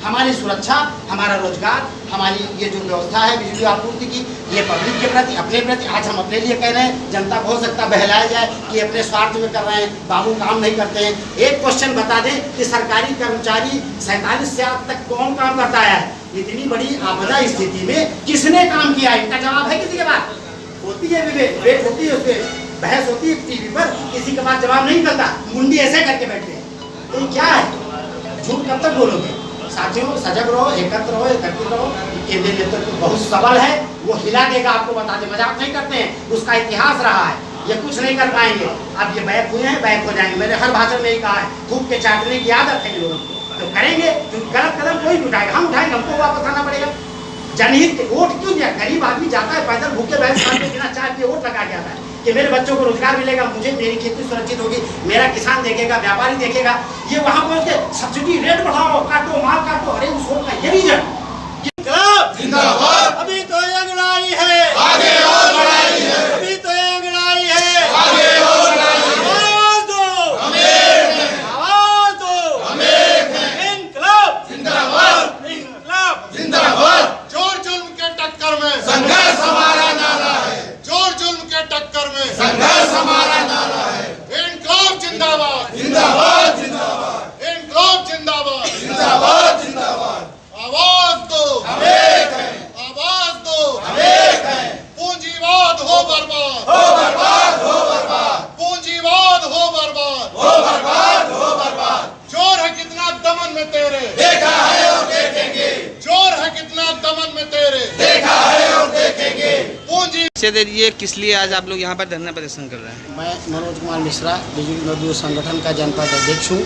हमारी सुरक्षा, हमारा रोजगार, हमारी ये जो व्यवस्था है बिजली आपूर्ति की, ये पब्लिक के प्रति, अपने प्रति। आज हम अपने लिए कह रहे हैं, जनता को हो सकता बहलाया जाए कि अपने स्वार्थ में कर रहे हैं, बाबू काम नहीं करते हैं। एक क्वेश्चन बता दें कि सरकारी कर्मचारी 47 से आज तक कौन काम करता है? इतनी बड़ी आपदा स्थिति में किसने काम किया? इनका जवाब है किसी के पास? होती है डिबेट होती है, उसपे बहस होती है टीवी पर, किसी के पास जवाब नहीं निकलता, मुंडी ऐसे करके बैठते हैं। तो क्या है? झूठ कब तक बोलोगे? साथियों, सजग रहो, एकत्र रहो, एकत्रित रहो। केंद्रीय नेतृत्व बहुत सबल है, वो हिला देगा, आपको बता दे, मजाक नहीं करते हैं, उसका इतिहास रहा है, ये कुछ नहीं कर पाएंगे। अब ये बैक हुए हैं, बैक हो जाएंगे। मैंने हर भाषण में ही कहा है, थूक के चाटने की आदत है लोगों को, तो करेंगे, क्योंकि गलत कदम कोई भी उठाएगा, हम उठाएंगे, हमको वापस आना पड़ेगा। जनहित के वोट क्यों दिया? गरीब आदमी जाता है पैदल भूखे बैठ के बिना चाय पिए वोट लगा के आता है कि मेरे बच्चों को रोजगार मिलेगा, मुझे मेरी खेती सुरक्षित होगी, मेरा किसान देखेगा, व्यापारी देखेगा। ये वहां पहुंच के सब्सिडी रेट बढ़ाओ, काटो, माल काटो, अरे उस वोट का ये रीजन। जिंदाबाद। अभी तो ये लड़ाई है, आगे और लड़ाई है, अभी तो ये लड़ाई है, आगे और लड़ाई है। आवाज दो, हम एक हैं, आवाज दो, हम एक हैं। इनकलाब जिंदाबाद, इनकलाब जिंदाबाद। जोर जुल्म के टक्कर में संघर्ष हमारा नारा है, जोर जुल्म के टक्कर में संघर्ष हमारा नारा है। इनकलाब जिंदाबाद, जिंदाबाद, जिंदाबाद, इनकलाब जिंदाबाद। जिंदाबाद, जिंदाबाद। आवाज दो, हम एक हैं, आवाज दो। हम एक हैं। पूंजीवाद हो बर्बाद, हो बर्बाद, हो बर्बाद, पूंजीवाद हो बर्बाद। हो बर्बाद, हो बर्बाद। जोर है कितना दमन में तेरे, देखा है और देखेंगे, जोर है कितना दमन में तेरे। देखा है और देखेंगे। पूंजी ये किस लिए आज आप लोग यहाँ पर धरना प्रदर्शन कर रहे हैं? मैं मनोज कुमार मिश्रा, बिजली मजदूर संगठन का जनपद अध्यक्ष हूँ।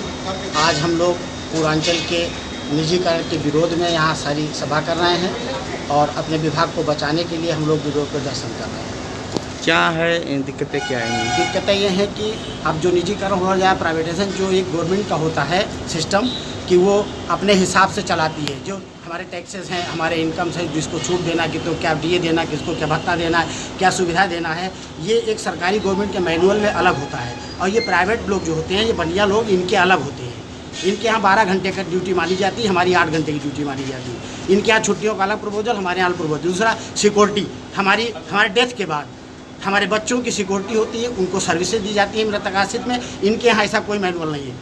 आज हम लोग पूर्वांचल के निजीकरण के विरोध में यहाँ सारी सभा कर रहे हैं और अपने विभाग को बचाने के लिए हम लोग विरोध प्रदर्शन कर रहे हैं। क्या है दिक्कतें, क्या आएंगी? दिक्कतें ये हैं कि अब जो निजीकरण हो जाए, प्राइवेटाइजेशन जो एक गवर्नमेंट का होता है सिस्टम, कि वो अपने हिसाब से चलाती है। जो हमारे टैक्सेस हैं, हमारे इनकम्स हैं, जिसको छूट देना, कि तो क्या डीए देना, किसको क्या भत्ता देना है, क्या सुविधा देना है, ये एक सरकारी गवर्नमेंट के मैनुअल में अलग होता है। और ये प्राइवेट लोग जो होते हैं, ये बनिया लोग, इनके अलग होते हैं। इनके यहाँ 12 घंटे का ड्यूटी मानी जाती है, हमारी 8 घंटे की ड्यूटी मानी जाती है। इनके यहाँ छुट्टियों का अलग प्रपोजल, हमारे यहाँ अलग प्रपोजल। दूसरा, सिक्योरिटी, हमारे डेथ के बाद हमारे बच्चों की सिक्योरिटी होती है, उनको सर्विसेज दी जाती है मृतक आश्रित में। इनके यहाँ ऐसा कोई मैनुअल नहीं है।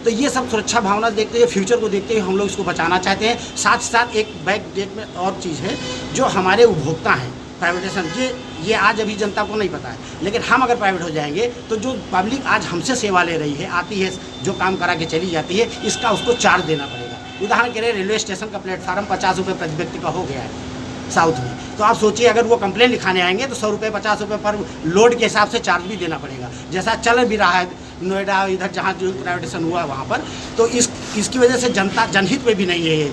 तो ये सब सुरक्षा भावना देखते हुए, फ्यूचर को देखते हुए हम लोग इसको बचाना चाहते हैं। साथ साथ एक बैक डेट में और चीज़ है, जो हमारे उपभोक्ता हैं, प्राइवेटाइजेशन, ये आज अभी जनता को नहीं पता है, लेकिन हम अगर प्राइवेट हो जाएंगे तो जो पब्लिक आज हमसे सेवा ले रही है, आती है, जो काम करा के चली जाती है, इसका उसको चार्ज देना पड़ेगा। उदाहरण के लिए रेलवे स्टेशन का प्लेटफार्म 50 रुपये प्रति व्यक्ति का हो गया है साउथ में। तो आप सोचिए, अगर वो कंप्लेन लिखाने आएंगे तो 100 रुपये 50 रुपये पर लोड के हिसाब से चार्ज भी देना पड़ेगा, जैसा चल भी रहा है नोएडा, इधर जहाँ जो प्राइवेटाइजेशन हुआ है वहाँ पर। तो इसकी वजह से जनता जनहित में भी नहीं है ये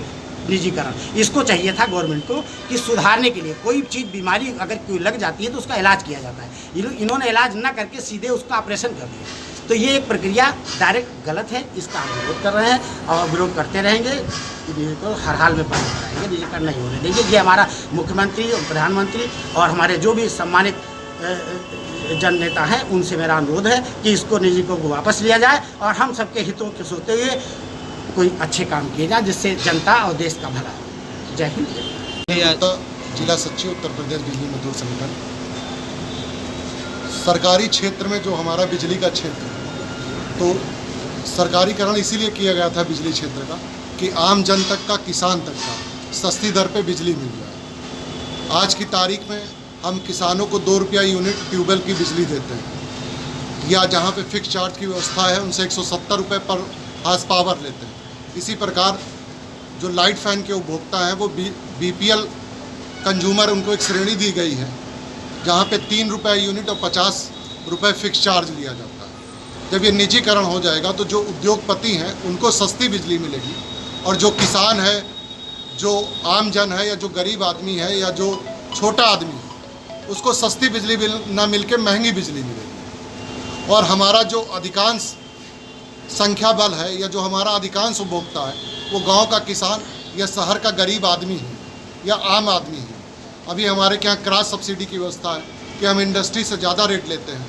निजीकरण। इसको चाहिए था गवर्नमेंट को कि सुधारने के लिए, कोई चीज़ बीमारी अगर कोई लग जाती है तो उसका इलाज किया जाता है। इन्होंने इलाज न करके सीधे उसका ऑपरेशन कर दिया। तो ये एक प्रक्रिया डायरेक्ट गलत है, इसका हम विरोध कर रहे हैं और विरोध करते रहेंगे। तो हर हाल में बंद कराएंगे, निजीकरण नहीं होने देंगे। ये हमारा मुख्यमंत्री और प्रधानमंत्री और हमारे जो भी सम्मानित जन नेता हैं, उनसे मेरा अनुरोध है कि इसको निजीकरण को वापस लिया जाए और हम सबके हितों के सोचते हुए कोई अच्छे काम किए जाए, जिससे जनता और देश का भला हो। जय हिंद। जिला सचिव उत्तर प्रदेश बिजली मजदूर संगठन। सरकारी क्षेत्र में जो हमारा बिजली का क्षेत्र है, तो सरकारीकरण इसीलिए किया गया था बिजली क्षेत्र का कि आम जन तक का, किसान तक का सस्ती दर पे बिजली मिल जाए। आज की तारीख में हम किसानों को 2 रुपया यूनिट ट्यूबवेल की बिजली देते हैं, या जहाँ पे फिक्स चार्ज की व्यवस्था है उनसे 170 रुपये पर हार्स पावर लेते हैं। इसी प्रकार जो लाइट फैन के उपभोक्ता हैं, वो BPL कंज्यूमर, उनको एक श्रेणी दी गई है जहाँ पे 3 रुपये यूनिट और 50 रुपये फिक्स चार्ज लिया जाता है। जब ये निजीकरण हो जाएगा तो जो उद्योगपति हैं उनको सस्ती बिजली मिलेगी, और जो किसान है, जो आम जन है, या जो गरीब आदमी है, या जो छोटा आदमी है, उसको सस्ती बिजली ना मिल के महंगी बिजली मिलेगी। और हमारा जो अधिकांश संख्या बल है, या जो हमारा अधिकांश उपभोक्ता है, वो गांव का किसान या शहर का गरीब आदमी है या आम आदमी है। अभी हमारे यहाँ क्रॉस सब्सिडी की व्यवस्था है कि हम इंडस्ट्री से ज़्यादा रेट लेते हैं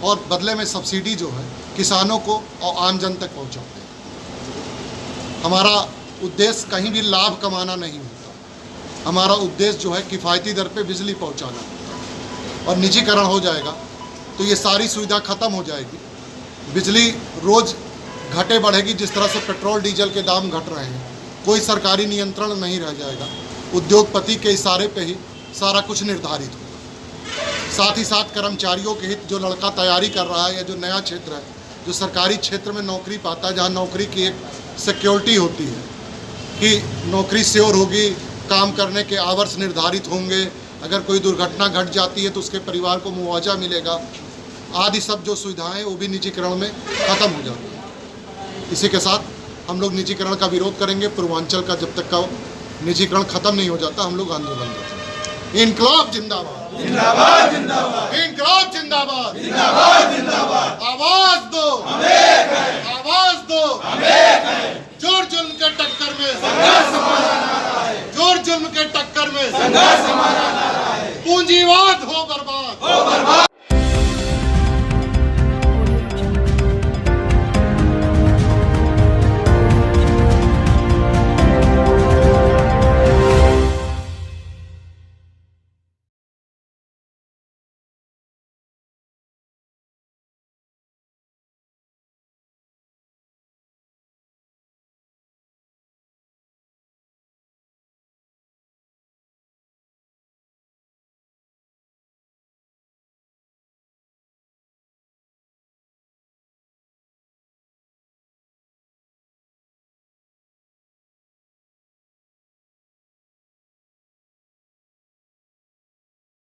और बदले में सब्सिडी जो है किसानों को और आम जन तक पहुँचाते हैं। हमारा उद्देश्य कहीं भी लाभ कमाना नहीं होता। हमारा उद्देश्य जो है किफ़ायती दर पे बिजली पहुंचाना होता है। और निजीकरण हो जाएगा तो ये सारी सुविधा ख़त्म हो जाएगी। बिजली रोज़ घटे बढ़ेगी, जिस तरह से पेट्रोल डीजल के दाम घट रहे हैं। कोई सरकारी नियंत्रण नहीं रह जाएगा, उद्योगपति के इशारे पे ही सारा कुछ निर्धारित होगा। साथ ही साथ कर्मचारियों के हित, जो लड़का तैयारी कर रहा है या जो नया क्षेत्र है, जो सरकारी क्षेत्र में नौकरी पाता है, जहाँ नौकरी की एक सिक्योरिटी होती है कि नौकरी श्योर होगी, काम करने के आवर्स निर्धारित होंगे, अगर कोई दुर्घटना घट जाती है तो उसके परिवार को मुआवजा मिलेगा, आदि सब जो सुविधाएं वो भी निजीकरण में ख़त्म हो जाती है। इसी के साथ हम लोग निजीकरण का विरोध करेंगे। पूर्वांचल का जब तक का निजीकरण खत्म नहीं हो जाता हम लोग आंदोलन करेंगे। इनकलाब जिंदाबाद, जिंदाबाद जिंदाबाद, इनकलाब जिंदाबाद, जिंदाबाद जिंदाबाद। आवाज दो, हम एक हैं, आवाज दो, हम एक हैं। जोर जुल्म के टक्कर में संघर्ष हमारा नारा है, जोर जुल्म के टक्कर में संघर्ष हमारा नारा है। पूंजीवाद हो बर्बाद, हो बर्बाद।